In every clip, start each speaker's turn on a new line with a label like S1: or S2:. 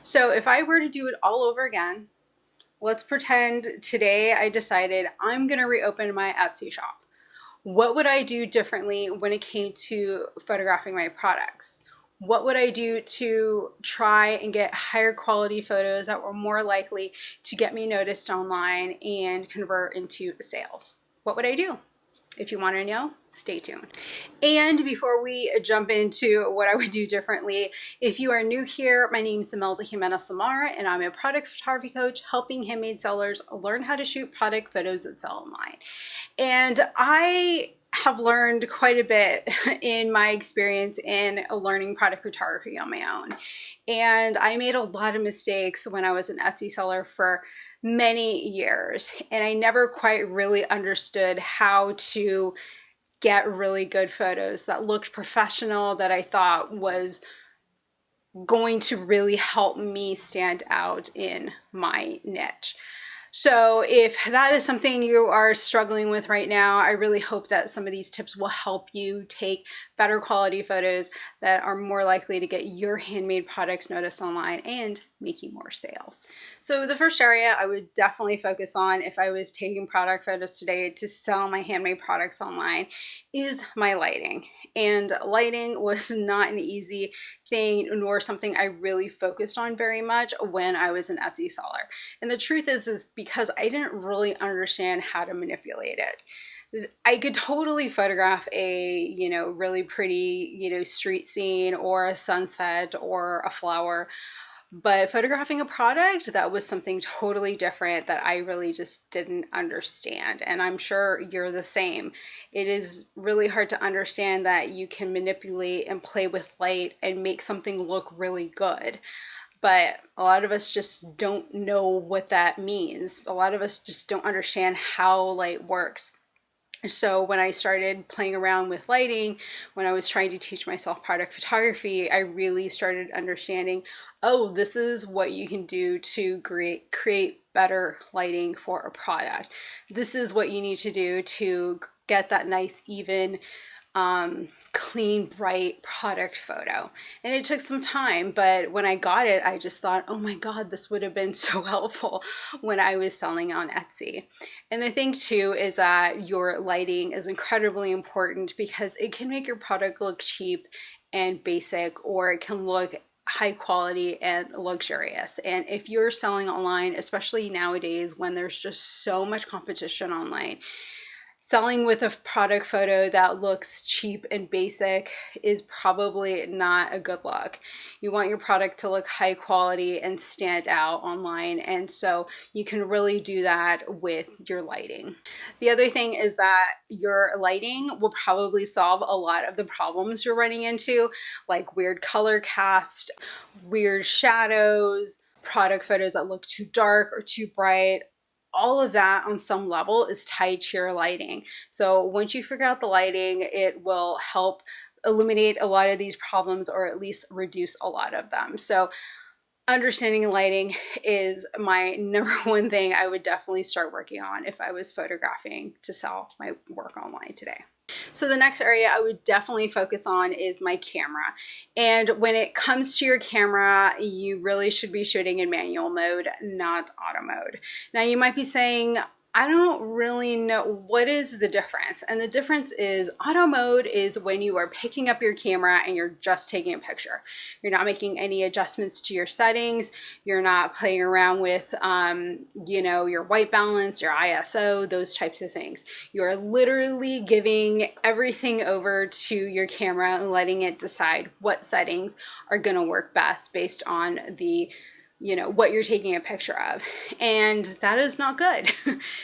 S1: So if I were to do it all over again, let's pretend today I decided I'm going to reopen my Etsy shop. What would I do differently when it came to photographing my products? What would I do to try and get higher quality photos that were more likely to get me noticed online and convert into sales? What would I do? If you want to know, stay tuned. And before we jump into what I would do differently, if you are new here, my name is Imelda Jimenez Samara, and I'm a product photography coach helping handmade sellers learn how to shoot product photos that sell online. And I have learned quite a bit in my experience in learning product photography on my own. And I made a lot of mistakes when I was an Etsy seller for many years, and I never quite really understood how to get really good photos that looked professional, that I thought was going to really help me stand out in my niche. So if that is something you are struggling with right now, I really hope that some of these tips will help you take better quality photos that are more likely to get your handmade products noticed online and make you more sales. So the first area I would definitely focus on if I was taking product photos today to sell my handmade products online is my lighting. And lighting was not an easy thing, nor something I really focused on very much when I was an Etsy seller. And the truth is because I didn't really understand how to manipulate it. I could totally photograph a, really pretty, street scene or a sunset or a flower, but photographing a product, that was something totally different that I really just didn't understand. And I'm sure you're the same. It is really hard to understand that you can manipulate and play with light and make something look really good. But a lot of us just don't know what that means. A lot of us just don't understand how light works. So when I started playing around with lighting, when I was trying to teach myself product photography, I really started understanding, oh, this is what you can do to create better lighting for a product. This is what you need to do to get that nice, even, clean, bright product photo. And it took some time, but when I got it, I just thought, oh my God, this would have been so helpful when I was selling on Etsy. And the thing too is that your lighting is incredibly important because it can make your product look cheap and basic, or it can look high quality and luxurious. And if you're selling online, especially nowadays when there's just so much competition online, selling with a product photo that looks cheap and basic is probably not a good look. You want your product to look high quality and stand out online, and so you can really do that with your lighting. The other thing is that your lighting will probably solve a lot of the problems you're running into, like weird color cast, weird shadows, product photos that look too dark or too bright. All of that on some level is tied to your lighting. So once you figure out the lighting, it will help eliminate a lot of these problems, or at least reduce a lot of them. So understanding lighting is my number one thing I would definitely start working on if I was photographing to sell my work online today. So the next area I would definitely focus on is my camera. And when it comes to your camera, you really should be shooting in manual mode, not auto mode. Now you might be saying, I don't really know, what is the difference? And the difference is auto mode is when you are picking up your camera and you're just taking a picture. You're not making any adjustments to your settings. You're not playing around with, your white balance, your ISO, those types of things. You're literally giving everything over to your camera and letting it decide what settings are going to work best based on the what you're taking a picture of. And that is not good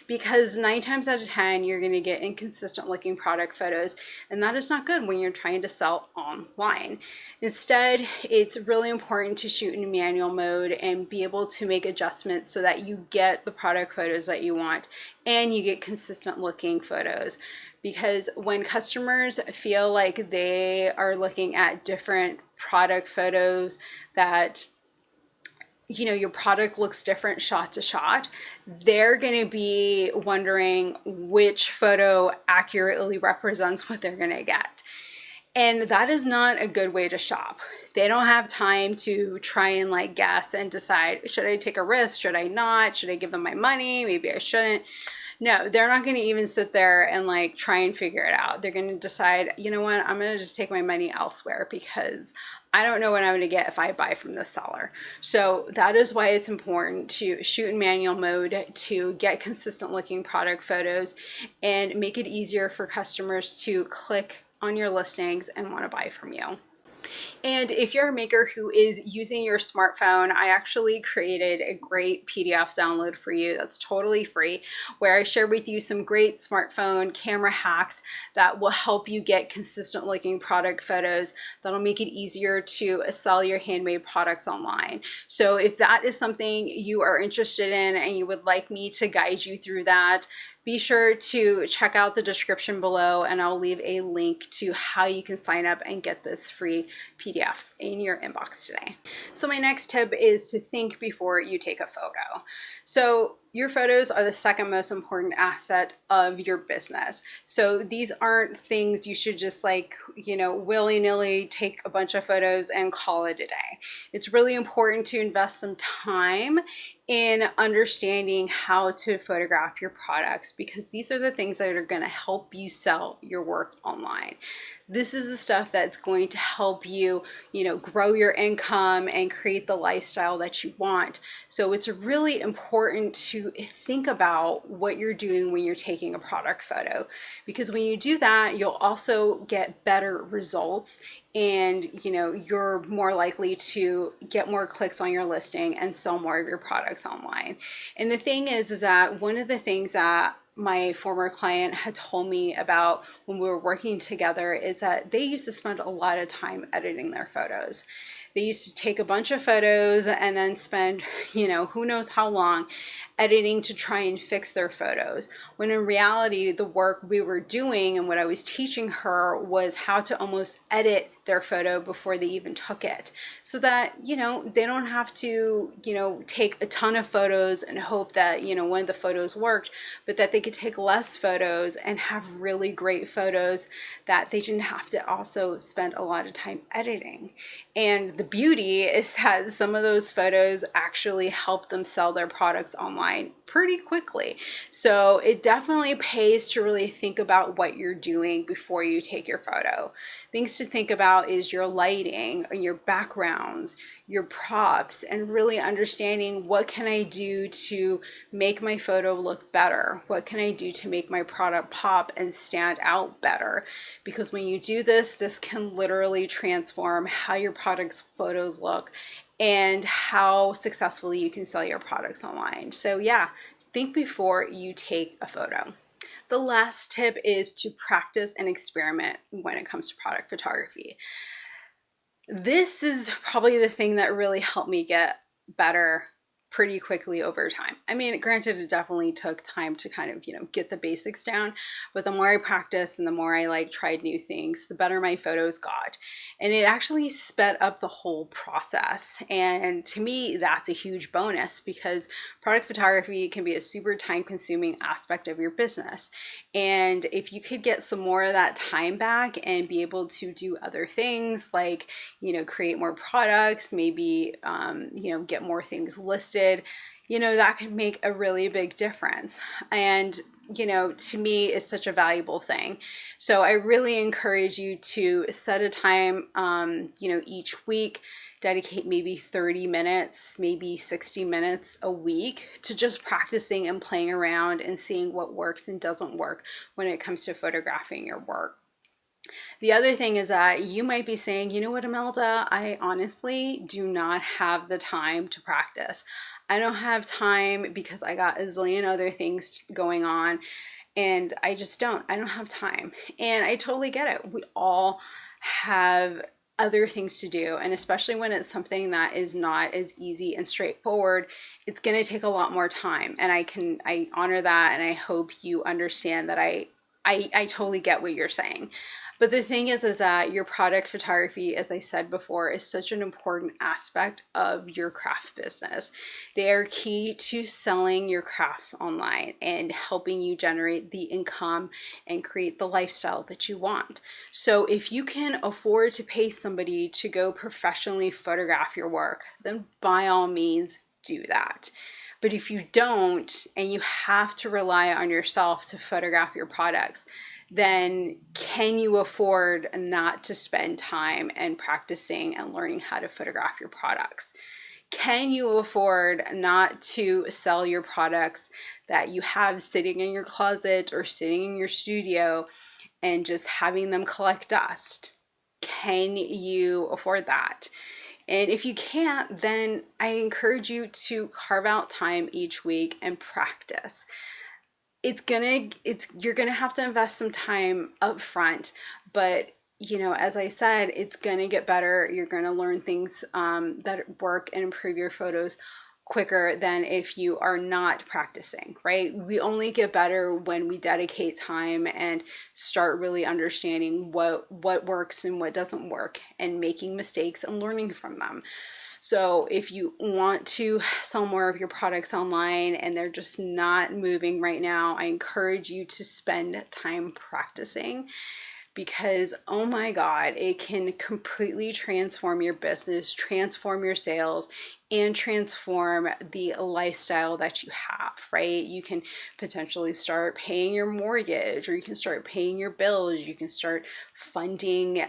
S1: because 9 times out of 10, you're going to get inconsistent looking product photos. And that is not good when you're trying to sell online. Instead, it's really important to shoot in manual mode and be able to make adjustments so that you get the product photos that you want and you get consistent looking photos. Because when customers feel like they are looking at different product photos that your product looks different shot to shot, they're going to be wondering which photo accurately represents what they're going to get. And that is not a good way to shop. They don't have time to try and like guess and decide, should I take a risk? Should I not? Should I give them my money? Maybe I shouldn't. No, they're not going to even sit there and like try and figure it out. They're going to decide, you know what, I'm going to just take my money elsewhere because I don't know what I'm going to get if I buy from the seller. So that is why it's important to shoot in manual mode, to get consistent looking product photos and make it easier for customers to click on your listings and want to buy from you. And if you're a maker who is using your smartphone, I actually created a great PDF download for you that's totally free, where I share with you some great smartphone camera hacks that will help you get consistent looking product photos that'll make it easier to sell your handmade products online. So if that is something you are interested in and you would like me to guide you through that, be sure to check out the description below and I'll leave a link to how you can sign up and get this free PDF in your inbox today. So my next tip is to think before you take a photo. So your photos are the second most important asset of your business. So these aren't things you should just like, willy-nilly take a bunch of photos and call it a day. It's really important to invest some time in understanding how to photograph your products, because these are the things that are going to help you sell your work online. This is the stuff that's going to help you, grow your income and create the lifestyle that you want. So it's really important to think about what you're doing when you're taking a product photo, because when you do that, you'll also get better results and you're more likely to get more clicks on your listing and sell more of your products online. And the thing is that one of the things that my former client had told me about when we were working together is that they used to spend a lot of time editing their photos. They used to take a bunch of photos and then spend, who knows how long editing to try and fix their photos. When in reality, the work we were doing and what I was teaching her was how to almost edit their photo before they even took it, so that they don't have to take a ton of photos and hope that one of the photos worked, but that they could take less photos and have really great photos that they didn't have to also spend a lot of time editing. And the beauty is that some of those photos actually help them sell their products online pretty quickly. So it definitely pays to really think about what you're doing before you take your photo. Things to think about is your lighting, your backgrounds, your props, and really understanding what can I do to make my photo look better? What can I do to make my product pop and stand out better? Because when you do this, this can literally transform how your product's photos look and how successfully you can sell your products online. So yeah, think before you take a photo. The last tip is to practice and experiment when it comes to product photography. This is probably the thing that really helped me get better pretty quickly over time. I mean, granted, it definitely took time to kind of, get the basics down, but the more I practiced and the more I tried new things, the better my photos got. And it actually sped up the whole process. And to me, that's a huge bonus, because product photography can be a super time consuming aspect of your business. And if you could get some more of that time back and be able to do other things like, create more products, maybe, get more things listed, that could make a really big difference. And, to me, is such a valuable thing. So I really encourage you to set a time, each week, dedicate maybe 30 minutes, maybe 60 minutes a week to just practicing and playing around and seeing what works and doesn't work when it comes to photographing your work. The other thing is that you might be saying, you know what, Imelda, I honestly do not have the time to practice. I don't have time because I got a zillion other things going on and I don't have time. And I totally get it. We all have other things to do, and especially when it's something that is not as easy and straightforward, it's going to take a lot more time. And I honor that, and I hope you understand that I totally get what you're saying. But the thing is that your product photography, as I said before, is such an important aspect of your craft business. They are key to selling your crafts online and helping you generate the income and create the lifestyle that you want. So if you can afford to pay somebody to go professionally photograph your work, then by all means do that. But if you don't, and you have to rely on yourself to photograph your products, then can you afford not to spend time and practicing and learning how to photograph your products? Can you afford not to sell your products that you have sitting in your closet or sitting in your studio and just having them collect dust? Can you afford that? And if you can't, then I encourage you to carve out time each week and practice. You're gonna have to invest some time up front, but as I said, it's gonna get better. You're gonna learn things that work and improve your photos quicker than if you are not practicing, right? We only get better when we dedicate time and start really understanding what works and what doesn't work, and making mistakes and learning from them. So if you want to sell more of your products online and they're just not moving right now, I encourage you to spend time practicing, because oh my God, it can completely transform your business, transform your sales, and transform the lifestyle that you have, right? You can potentially start paying your mortgage, or you can start paying your bills. You can start funding,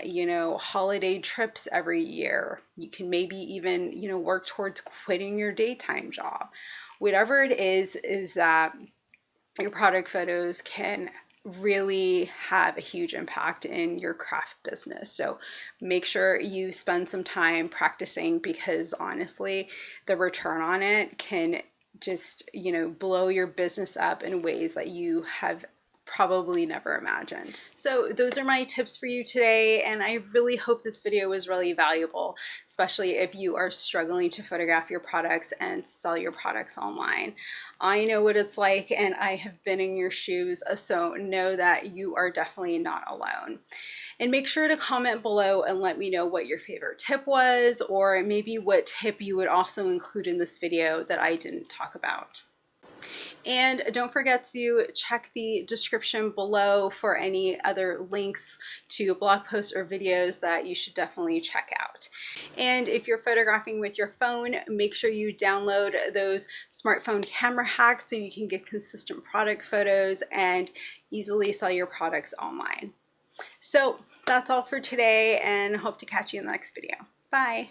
S1: holiday trips every year. You can maybe even, work towards quitting your daytime job. Whatever it is that your product photos can really have a huge impact in your craft business. So make sure you spend some time practicing, because honestly, the return on it can just, blow your business up in ways that you have probably never imagined. So those are my tips for you today, and I really hope this video was really valuable, especially if you are struggling to photograph your products and sell your products online. I know what it's like, and I have been in your shoes, so know that you are definitely not alone. And make sure to comment below and let me know what your favorite tip was, or maybe what tip you would also include in this video that I didn't talk about. And don't forget to check the description below for any other links to blog posts or videos that you should definitely check out. And if you're photographing with your phone, make sure you download those smartphone camera hacks so you can get consistent product photos and easily sell your products online. So that's all for today, and hope to catch you in the next video. Bye.